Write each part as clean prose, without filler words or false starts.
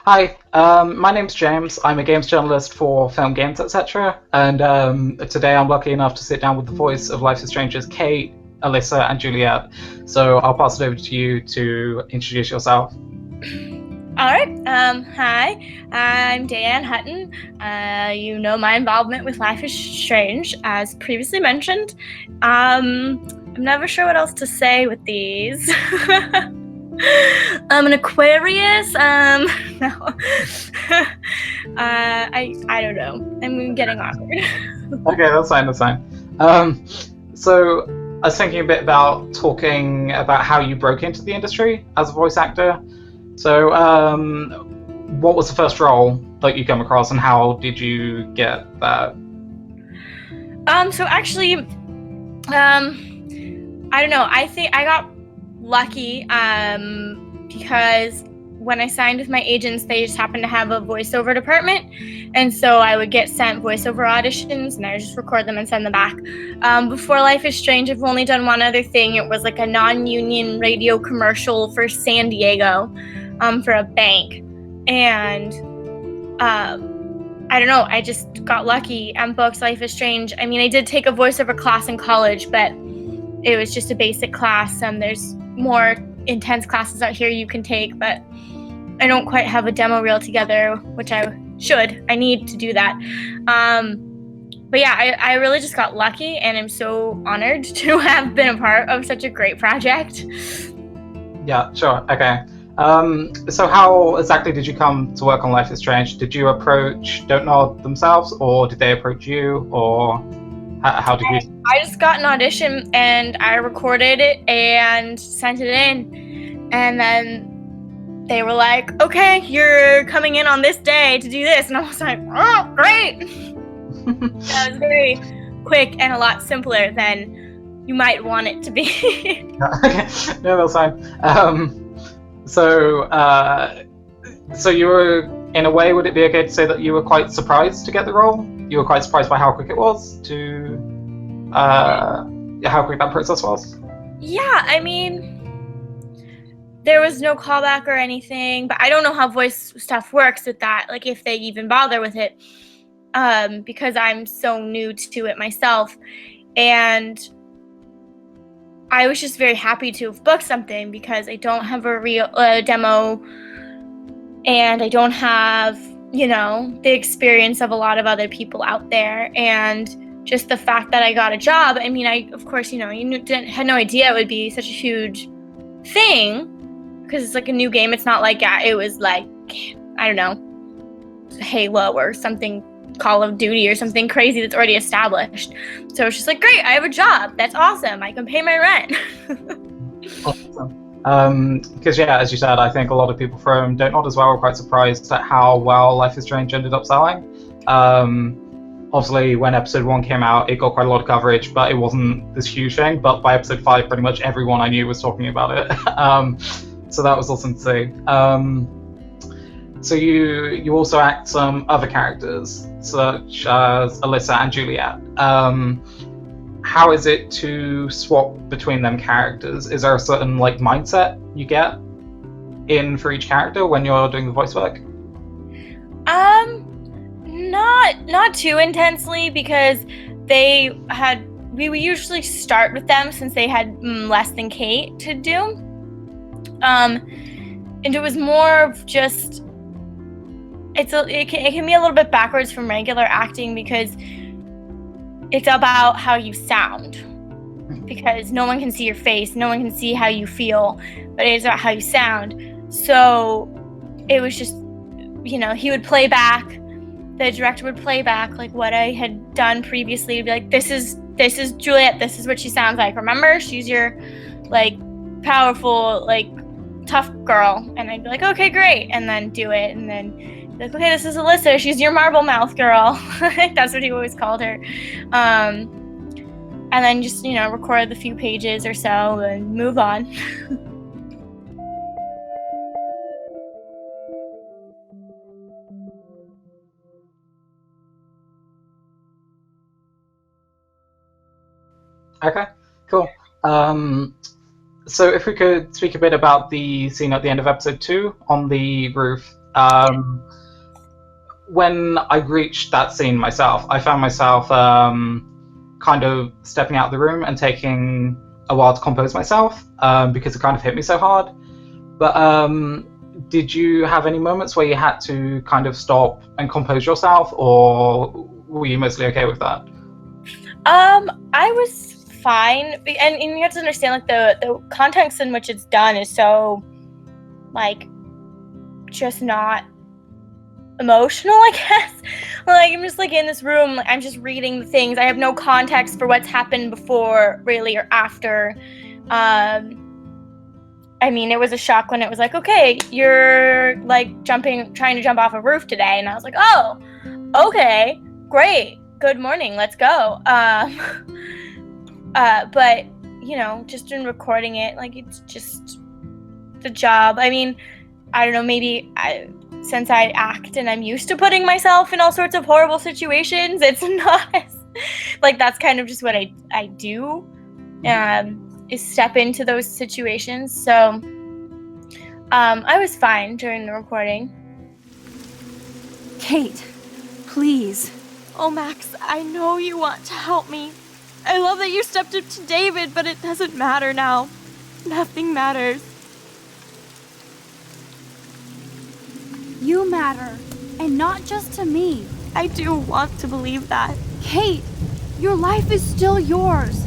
Hi, my name's James. I'm a games journalist for Film Games, etc. And today I'm lucky enough to sit down with the voice of Life is Strange's Kate, Alyssa, and Juliet. So I'll pass it over to you to introduce yourself. All right. Hi, I'm Dayeanne Hutton. You know my involvement with Life is Strange, as previously mentioned. I'm never sure what else to say with these. I'm an Aquarius. No. I don't know. I'm getting awkward. Okay, that's fine. So I was thinking a bit about talking about how you broke into the industry as a voice actor. So, what was the first role that you come across, and how did you get that? So actually, I don't know. I think I got lucky because when I signed with my agents, they just happened to have a voiceover department, and so I would get sent voiceover auditions, and I would just record them and send them back. Before Life is Strange, I've only done one other thing. It was like a non-union radio commercial for San Diego, for a bank, and I don't know. I just got lucky and booked Life is Strange. I mean, I did take a voiceover class in college, but it was just a basic class. There's more intense classes out here you can take, but I don't quite have a demo reel together, which I should. I need to do that. But yeah, I really just got lucky, and I'm so honored to have been a part of such a great project. Yeah, sure. Okay. So how exactly did you come to work on Life is Strange? Did you approach Don't Nod themselves, or did they approach you, or how did you? I just got an audition, and I recorded it and sent it in, and then they were like, okay, you're coming in on this day to do this, and I was like, oh, great. That was very quick and a lot simpler than you might want it to be. Okay, no, that's fine. So you were, in a way, would it be okay to say that you were quite surprised to get the role? You were quite surprised by how quick it was how quick that process was? Yeah, I mean, there was no callback or anything, but I don't know how voice stuff works with that, like if they even bother with it, because I'm so new to it myself. And I was just very happy to have booked something, because I don't have a real demo, and I don't have, the experience of a lot of other people out there. And just the fact that I got a job, I mean, of course, had no idea it would be such a huge thing, because it's like a new game. It's not like it was like, I don't know, Halo or something, Call of Duty or something crazy that's already established. So it's just like, great, I have a job. That's awesome. I can pay my rent. Awesome. Because yeah, as you said, I think a lot of people from Don't Nod as well were quite surprised at how well Life is Strange ended up selling. Obviously, when episode 1 came out, it got quite a lot of coverage, but it wasn't this huge thing. But by episode 5, pretty much everyone I knew was talking about it. So that was awesome to see. So you also act some other characters, such as Alyssa and Juliet. How is it to swap between them characters? Is there a certain mindset you get in for each character when you're doing the voice work? Not too intensely, because we would usually start with them, since they had less than Kate to do. And it was more of just, it can be a little bit backwards from regular acting, because it's about how you sound, because no one can see your face, no one can see how you feel, but it's about how you sound. So it was just, he would play back, the director would play back like what I had done previously, to be like, this is Juliet, this is what she sounds like, remember, she's your powerful, tough girl. And I'd be like, okay, great, and then do it, and then like, okay, this is Alyssa, she's your marble mouth girl. That's what he always called her. And then just, record the few pages or so and move on. Okay, cool. So if we could speak a bit about the scene at the end of episode 2 on the roof. When I reached that scene myself, I found myself kind of stepping out of the room and taking a while to compose myself because it kind of hit me so hard. But did you have any moments where you had to kind of stop and compose yourself, or were you mostly okay with that? I was fine, and you have to understand, like, the context in which it's done is so, like, just not emotional, I guess. Like, I'm just, like, in this room, like, I'm just reading the things. I have no context for what's happened before, really, or after. I mean, it was a shock when it was like, okay, you're, like, trying to jump off a roof today, and I was like, oh, okay, great, good morning, let's go. But, you know, just in recording it, like, it's just the job. I mean, I don't know, maybe since I act and I'm used to putting myself in all sorts of horrible situations, it's not like, that's kind of just what I do, is step into those situations. So I was fine during the recording. Kate, please. Oh, Max, I know you want to help me. I love that you stepped up to David, but it doesn't matter now. Nothing matters. You matter, and not just to me. I do want to believe that. Kate, your life is still yours,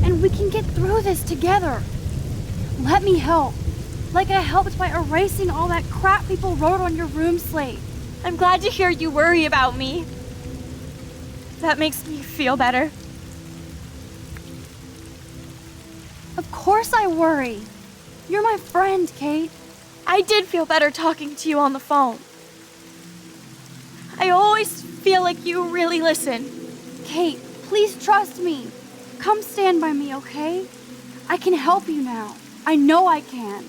and we can get through this together. Let me help, like I helped by erasing all that crap people wrote on your room slate. I'm glad to hear you worry about me. That makes me feel better. Of course I worry. You're my friend, Kate. I did feel better talking to you on the phone. I always feel like you really listen. Kate, please trust me. Come stand by me, okay? I can help you now. I know I can.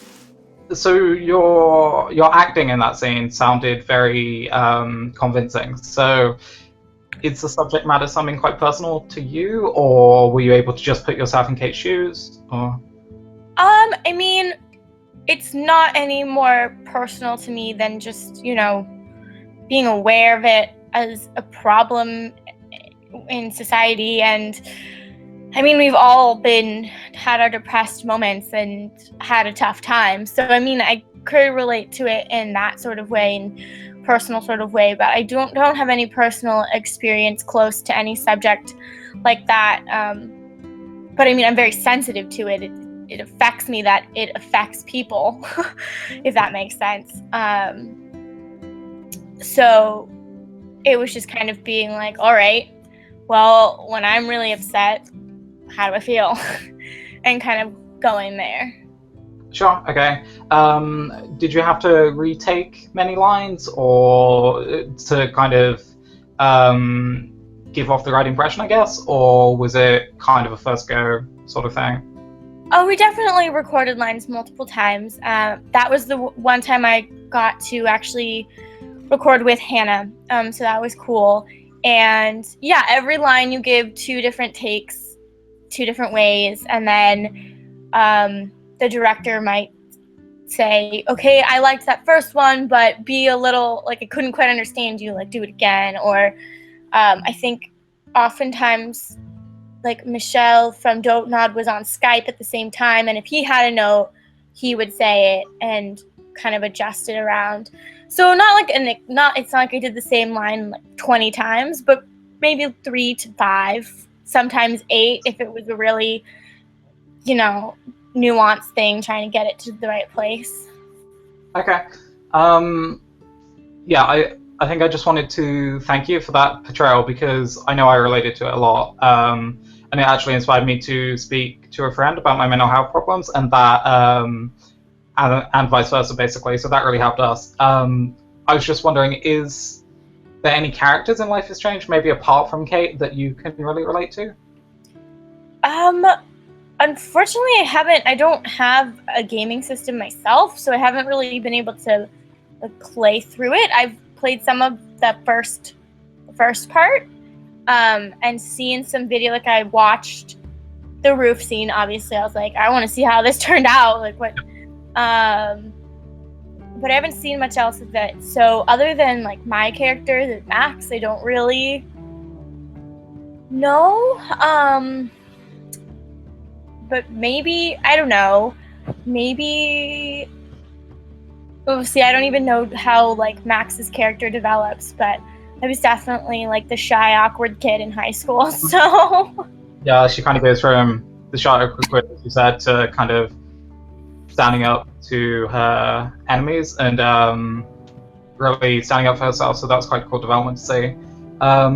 So your acting in that scene sounded very convincing. So is the subject matter something quite personal to you, or were you able to just put yourself in Kate's shoes? Or I mean, it's not any more personal to me than just, you know, being aware of it as a problem in society. And I mean, we've all had our depressed moments and had a tough time. So, I mean, I could relate to it in that sort of way, in personal sort of way, but I don't have any personal experience close to any subject like that. But I mean, I'm very sensitive to it. It affects me that it affects people, if that makes sense. So it was just kind of being like, all right, well, when I'm really upset, how do I feel? And kind of going there. Sure, okay. Did you have to retake many lines, or to kind of give off the right impression, I guess? Or was it kind of a first go sort of thing? Oh, we definitely recorded lines multiple times. That was the one time I got to actually record with Hannah, so that was cool. And yeah, every line you give 2 different takes, 2 different ways, and then the director might say, okay, I liked that first one, but be a little, like, I couldn't quite understand you, like, do it again. Or I think oftentimes, like, Michelle from Don't Nod was on Skype at the same time, and if he had a note, he would say it and kind of adjust it around. So it's not like I did the same line like 20 times, but maybe 3 to 5, sometimes 8 if it was a really, you know, nuanced thing, trying to get it to the right place. Okay. Yeah, I think I just wanted to thank you for that portrayal, because I know I related to it a lot. And it actually inspired me to speak to a friend about my mental health problems, and that, and vice versa, basically. So that really helped us. I was just wondering, is there any characters in Life is Strange, maybe apart from Kate, that you can really relate to? Unfortunately, I don't have a gaming system myself, so I haven't really been able to play through it. I've played some of the first part, and seen some video. Like, I watched the roof scene, obviously. I was like, I want to see how this turned out, like what, but I haven't seen much else of it. So other than like my character, Max, I don't really know. But maybe, I don't know. Maybe. Oh, see, I don't even know how like Max's character develops, but I was definitely like the shy, awkward kid in high school. So. Yeah, she kind of goes from the shy, awkward kid, as you said, to kind of standing up to her enemies and really standing up for herself. So that's quite a cool development to see. I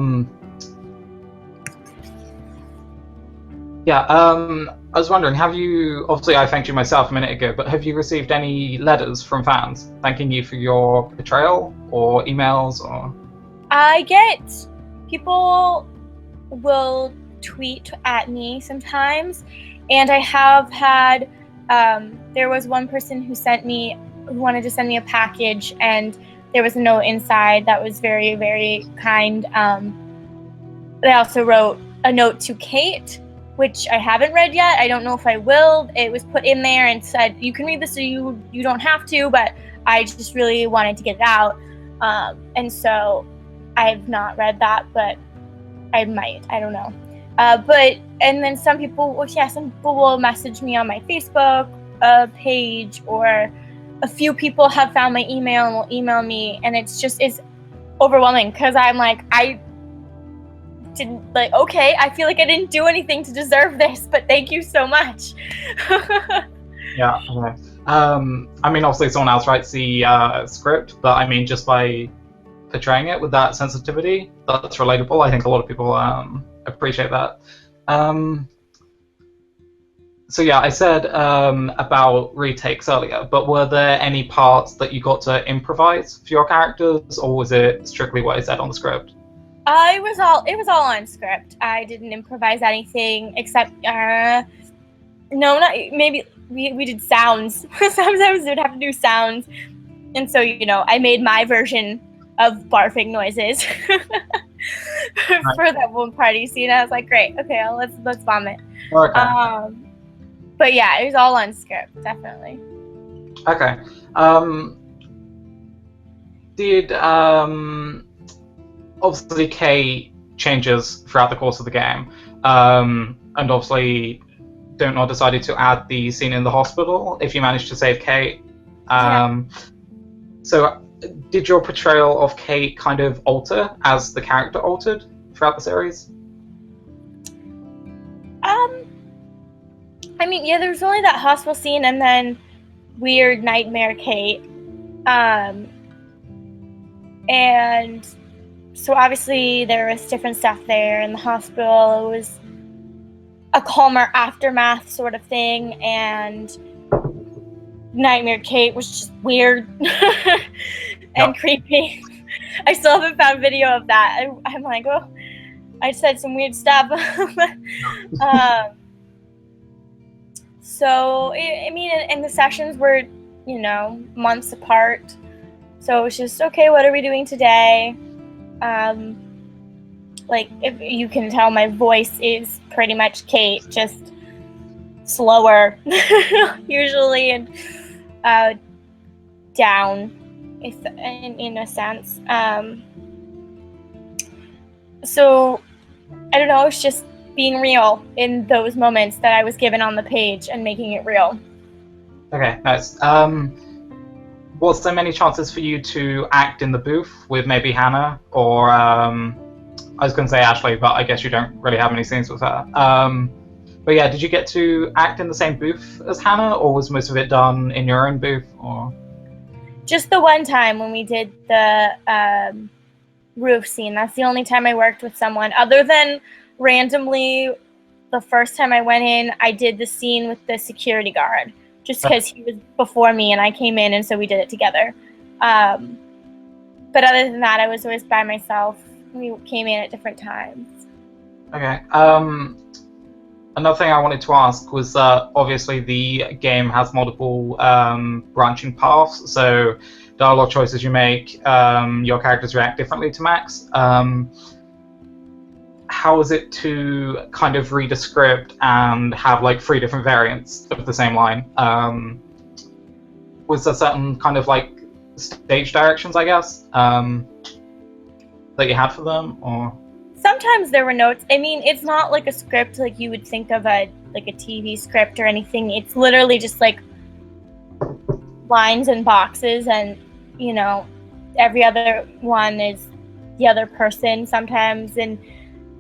was wondering, have you, obviously I thanked you myself a minute ago, but have you received any letters from fans thanking you for your portrayal, or emails, or? I get, people will tweet at me sometimes, and I have had, there was one person who wanted to send me a package, and there was a note inside that was very, very kind. They also wrote a note to Kate, which I haven't read yet. I don't know if I will. It was put in there and said, you can read this or you don't have to, but I just really wanted to get it out. And so I've not read that, but I might. I don't know. And then some people will message me on my Facebook page, or a few people have found my email and will email me, and it's overwhelming because I'm like, okay, I feel like I didn't do anything to deserve this, but thank you so much. Yeah, okay. I mean, obviously someone else writes the script, but I mean, just by portraying it with that sensitivity, that's relatable. I think a lot of people appreciate that. So yeah, I said about retakes earlier, but were there any parts that you got to improvise for your characters, or was it strictly what I said on the script? It was all on script. I didn't improvise anything except maybe we did sounds. Sometimes we would have to do sounds, and so I made my version of barfing noises for that one party scene. I was like, great, okay, let's vomit. Okay. But yeah, it was all on script, definitely. Okay. Did obviously Kate changes throughout the course of the game, and obviously don't not decided to add the scene in the hospital if you managed to save Kate. So did your portrayal of Kate kind of alter as the character altered throughout the series? I mean, yeah, there was only that hospital scene and then weird nightmare Kate. And so obviously there was different stuff there in the hospital. It was a calmer aftermath sort of thing, and Nightmare Kate was just weird and creepy. I still haven't found video of that. I'm like, well, I said some weird stuff. So, I mean, and the sessions were, months apart. So it was just, okay, what are we doing today? Like, if you can tell, my voice is pretty much Kate, just slower, usually, and down, in a sense. So, I don't know, it's just being real in those moments that I was given on the page and making it real. Okay, nice. Was there many chances for you to act in the booth with maybe Hannah, or I was going to say Ashley, but I guess you don't really have any scenes with her. But yeah, did you get to act in the same booth as Hannah, or was most of it done in your own booth? Or just the one time when we did the roof scene. That's the only time I worked with someone. Other than randomly, the first time I went in, I did the scene with the security guard, just because he was before me and I came in, and so we did it together. But other than that, I was always by myself. We came in at different times. Okay. Another thing I wanted to ask was that obviously the game has multiple branching paths, so dialogue choices you make, your characters react differently to Max. How is it to kind of read a script and have like 3 different variants of the same line? Was there certain kind of like stage directions, I guess, that you had for them, or? Sometimes there were notes. I mean, it's not like a script like you would think of a TV script or anything. It's literally just like lines and boxes, and you know, every other one is the other person sometimes, and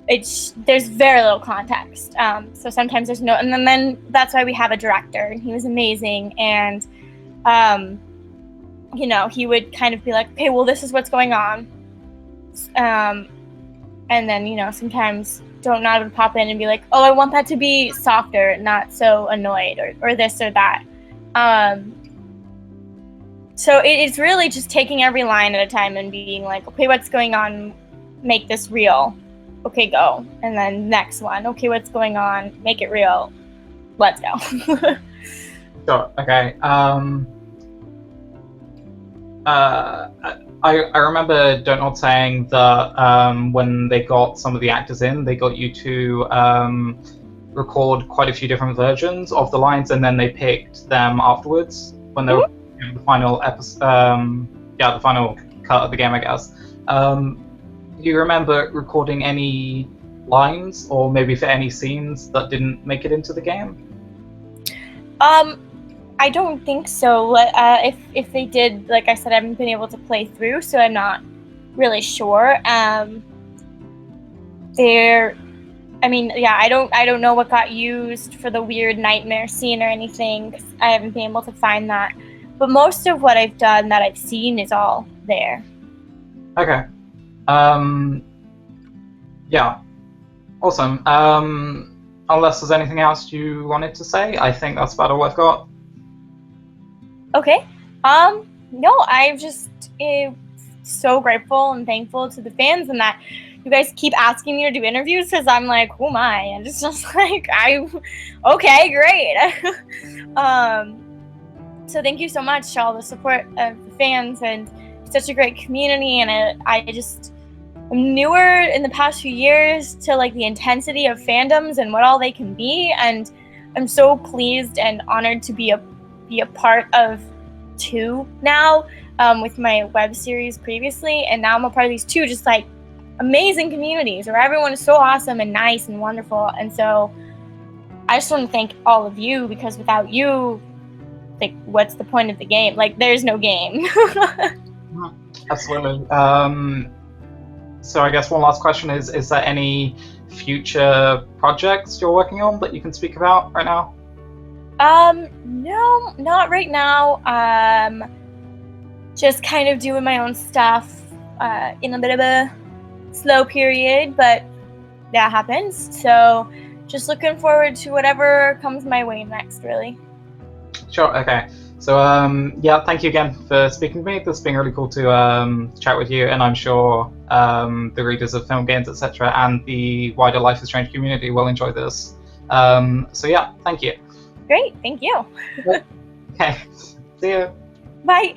there's very little context. So sometimes there's no, and then that's why we have a director, and he was amazing, and you know, he would kind of be like, okay, well, this is what's going on. And then, you know, sometimes Donut would pop in and be like, oh, I want that to be softer, not so annoyed, or this or that. So it's really just taking every line at a time and being like, okay, what's going on? Make this real. Okay, go. And then next one. Okay, what's going on? Make it real. Let's go. Sure. Okay. I remember Donald saying that when they got some of the actors in, they got you to record quite a few different versions of the lines, and then they picked them afterwards when they were in the final episode. The final cut of the game, I guess. Do you remember recording any lines, or maybe for any scenes that didn't make it into the game? I don't think so. If they did, like I said, I haven't been able to play through, so I'm not really sure. I don't know what got used for the weird nightmare scene or anything, 'cause I haven't been able to find that. But most of what I've done that I've seen is all there. Okay. Yeah. Awesome. Unless there's anything else you wanted to say, I think that's about all I've got. Okay. No, I'm just so grateful and thankful to the fans, and that you guys keep asking me to do interviews, because I'm like, who am I? And it's just like, okay, great. So thank you so much to all the support of the fans, and such a great community. And I'm newer in the past few years to like the intensity of fandoms and what all they can be, and I'm so pleased and honored to be a part of two now, with my web series previously, and now I'm a part of these two just like amazing communities where everyone is so awesome and nice and wonderful. And so I just want to thank all of you, because without you, like, what's the point of the game? Like, there's no game. Absolutely. So I guess one last question is there any future projects you're working on that you can speak about right now? No, not right now. Just kind of doing my own stuff, in a bit of a slow period, but that happens. So just looking forward to whatever comes my way next, really. Sure, okay. So, thank you again for speaking to me. This has been really cool to chat with you, and I'm sure the readers of Film Games, etc., and the wider Life is Strange community will enjoy this. Thank you. Great, thank you. Okay, see you. Bye.